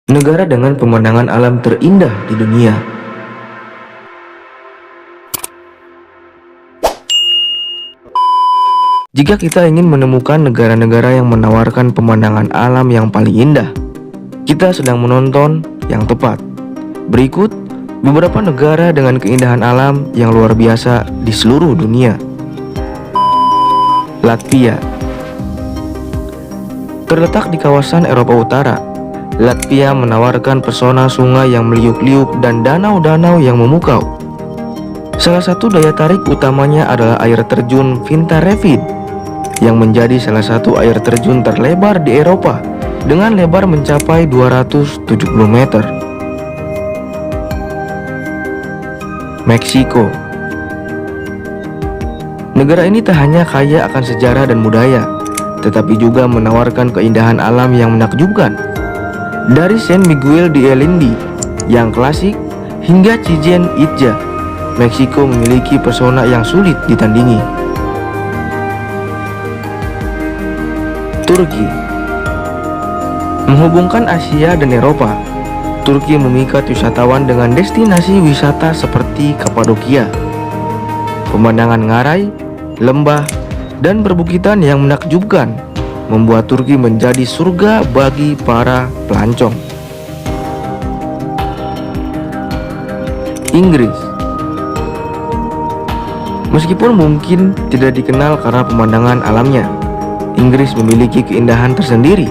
Negara dengan pemandangan alam terindah di dunia. Jika kita ingin menemukan negara-negara yang menawarkan pemandangan alam yang paling indah, kita sedang menonton yang tepat. Berikut beberapa negara dengan keindahan alam yang luar biasa di seluruh dunia. Latvia. Terletak di kawasan Eropa Utara, Latvia menawarkan pesona sungai yang meliuk-liuk dan danau-danau yang memukau. Salah satu daya tarik utamanya adalah air terjun Vintarevit, yang menjadi salah satu air terjun terlebar di Eropa dengan lebar mencapai 270 meter. Meksiko. Negara ini tak hanya kaya akan sejarah dan budaya, tetapi juga menawarkan keindahan alam yang menakjubkan. Dari San Miguel de Allende yang klasik hingga Chichén Itzá, Meksiko memiliki pesona yang sulit ditandingi. Turki. Menghubungkan Asia dan Eropa, Turki memikat wisatawan dengan destinasi wisata seperti Kapadokia. Pemandangan ngarai, lembah, dan perbukitan yang menakjubkan membuat Turki menjadi surga bagi para pelancong. Inggris. Meskipun mungkin tidak dikenal karena pemandangan alamnya, Inggris memiliki keindahan tersendiri.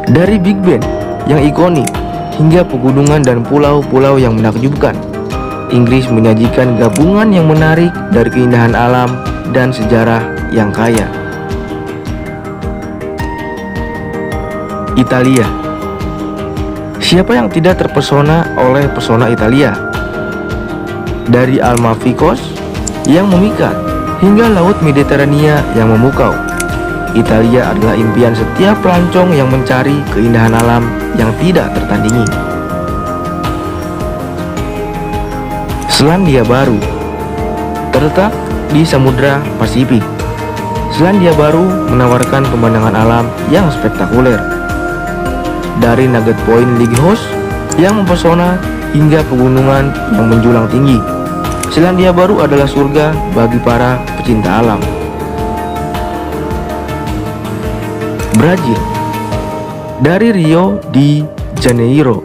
Dari Big Ben yang ikonik hingga pegunungan dan pulau-pulau yang menakjubkan, Inggris menyajikan gabungan yang menarik dari keindahan alam dan sejarah yang kaya. Italia. Siapa yang tidak terpesona oleh pesona Italia? Dari Amalfi Coast yang memikat hingga Laut Mediterania yang memukau, Italia adalah impian setiap pelancong yang mencari keindahan alam yang tidak tertandingi. Selandia Baru. Terletak di Samudra Pasifik, Selandia Baru menawarkan pemandangan alam yang spektakuler. Dari Nugget Point Lighthouse yang mempesona hingga pegunungan yang menjulang tinggi, Selandia Baru adalah surga bagi para pecinta alam. Brazil. Dari Rio de Janeiro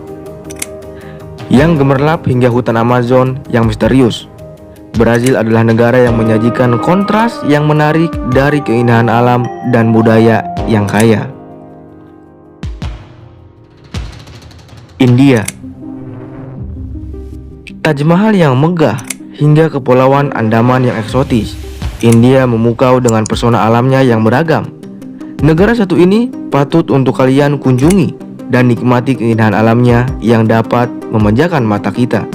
yang gemerlap hingga hutan Amazon yang misterius, Brazil adalah negara yang menyajikan kontras yang menarik dari keindahan alam dan budaya yang kaya. India. Taj Mahal yang megah hingga kepulauan Andaman yang eksotis, India memukau dengan pesona alamnya yang beragam. Negara satu ini patut untuk kalian kunjungi dan nikmati keindahan alamnya yang dapat memanjakan mata kita.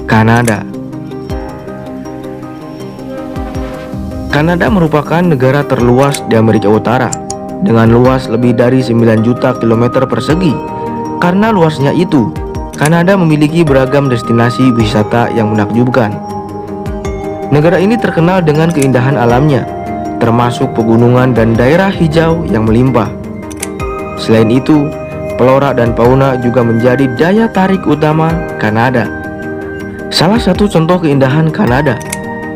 Kanada. Kanada merupakan negara terluas di Amerika Utara dengan luas lebih dari 9 juta kilometer persegi. Karena luasnya itu, Kanada memiliki beragam destinasi wisata yang menakjubkan. Negara ini terkenal dengan keindahan alamnya, termasuk pegunungan dan daerah hijau yang melimpah. Selain itu, flora dan fauna juga menjadi daya tarik utama Kanada. Salah satu contoh keindahan Kanada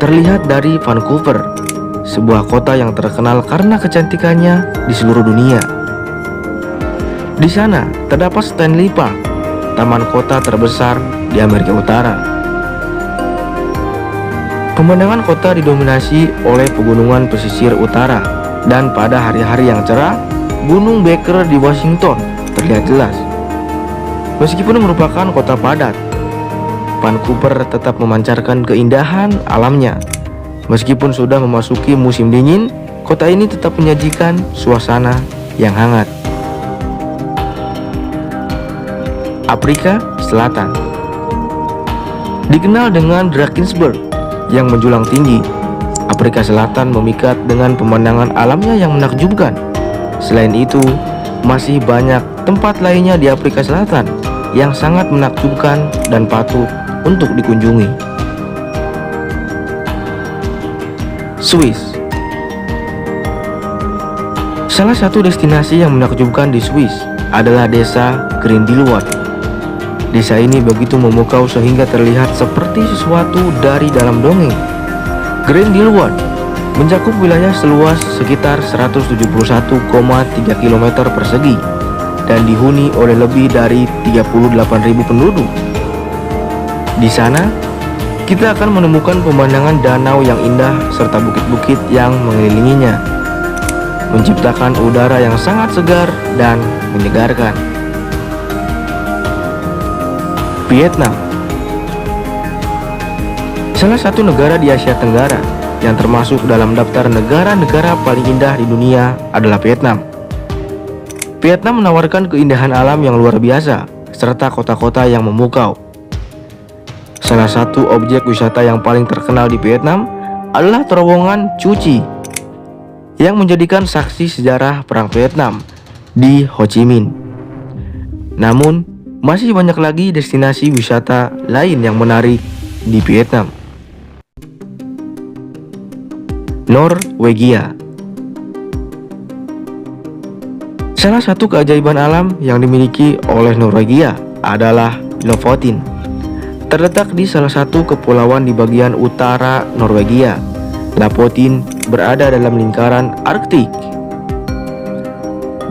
terlihat dari Vancouver, sebuah kota yang terkenal karena kecantikannya di seluruh dunia. Di sana terdapat Stanley Park, taman kota terbesar di Amerika Utara. Pemandangan kota didominasi oleh pegunungan pesisir utara, dan pada hari-hari yang cerah, Gunung Baker di Washington terlihat jelas. Meskipun merupakan kota padat, Vancouver tetap memancarkan keindahan alamnya. Meskipun sudah memasuki musim dingin, kota ini tetap menyajikan suasana yang hangat. Afrika Selatan. Dikenal dengan Drakensberg yang menjulang tinggi, Afrika Selatan memikat dengan pemandangan alamnya yang menakjubkan. Selain itu, masih banyak tempat lainnya di Afrika Selatan yang sangat menakjubkan dan patut untuk dikunjungi. Swiss. Salah satu destinasi yang menakjubkan di Swiss adalah desa Grindelwald. Desa ini begitu memukau sehingga terlihat seperti sesuatu dari dalam dongeng. Grindelwald mencakup wilayah seluas sekitar 171,3 km persegi dan dihuni oleh lebih dari 38.000 penduduk. Di sana, kita akan menemukan pemandangan danau yang indah serta bukit-bukit yang mengelilinginya, menciptakan udara yang sangat segar dan menyegarkan. Vietnam, salah satu negara di Asia Tenggara yang termasuk dalam daftar negara-negara paling indah di dunia adalah Vietnam. Vietnam menawarkan keindahan alam yang luar biasa serta kota-kota yang memukau. Salah satu objek wisata yang paling terkenal di Vietnam adalah terowongan Chu Chi yang menjadikan saksi sejarah Perang Vietnam di Ho Chi Minh. Namun, masih banyak lagi destinasi wisata lain yang menarik di Vietnam. Norwegia, salah satu keajaiban alam yang dimiliki oleh Norwegia adalah Lofoten. Terletak di salah satu kepulauan di bagian utara Norwegia, Lofoten berada dalam lingkaran Arktik.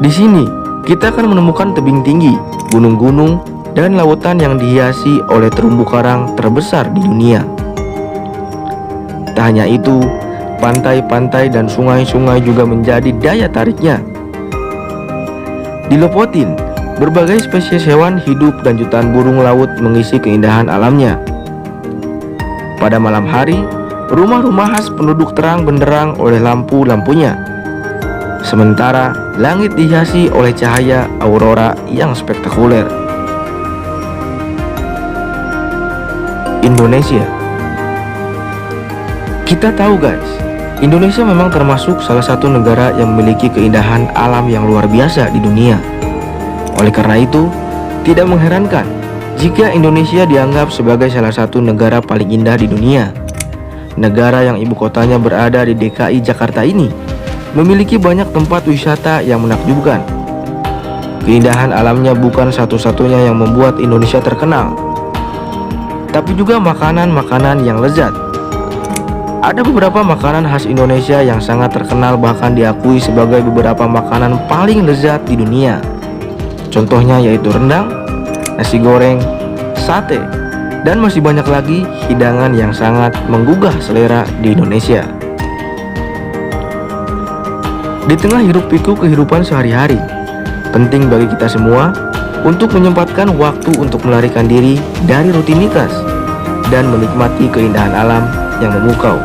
Di sini, kita akan menemukan tebing tinggi, gunung-gunung, dan lautan yang dihiasi oleh terumbu karang terbesar di dunia. Tak hanya itu, pantai-pantai dan sungai-sungai juga menjadi daya tariknya. Di Lofoten, berbagai spesies hewan hidup dan jutaan burung laut mengisi keindahan alamnya. Pada malam hari, rumah-rumah khas penduduk terang benderang oleh lampu-lampunya. Sementara langit dihiasi oleh cahaya aurora yang spektakuler. Indonesia, kita tahu guys, Indonesia memang termasuk salah satu negara yang memiliki keindahan alam yang luar biasa di dunia. Oleh karena itu, tidak mengherankan jika Indonesia dianggap sebagai salah satu negara paling indah di dunia. Negara yang ibu kotanya berada di DKI Jakarta ini memiliki banyak tempat wisata yang menakjubkan. Keindahan alamnya bukan satu-satunya yang membuat Indonesia terkenal, tapi juga makanan-makanan yang lezat. Ada beberapa makanan khas Indonesia yang sangat terkenal, bahkan diakui sebagai beberapa makanan paling lezat di dunia. Contohnya yaitu rendang, nasi goreng, sate, dan masih banyak lagi hidangan yang sangat menggugah selera di Indonesia. Di tengah hiruk-pikuk kehidupan sehari-hari, penting bagi kita semua untuk menyempatkan waktu untuk melarikan diri dari rutinitas dan menikmati keindahan alam yang memukau.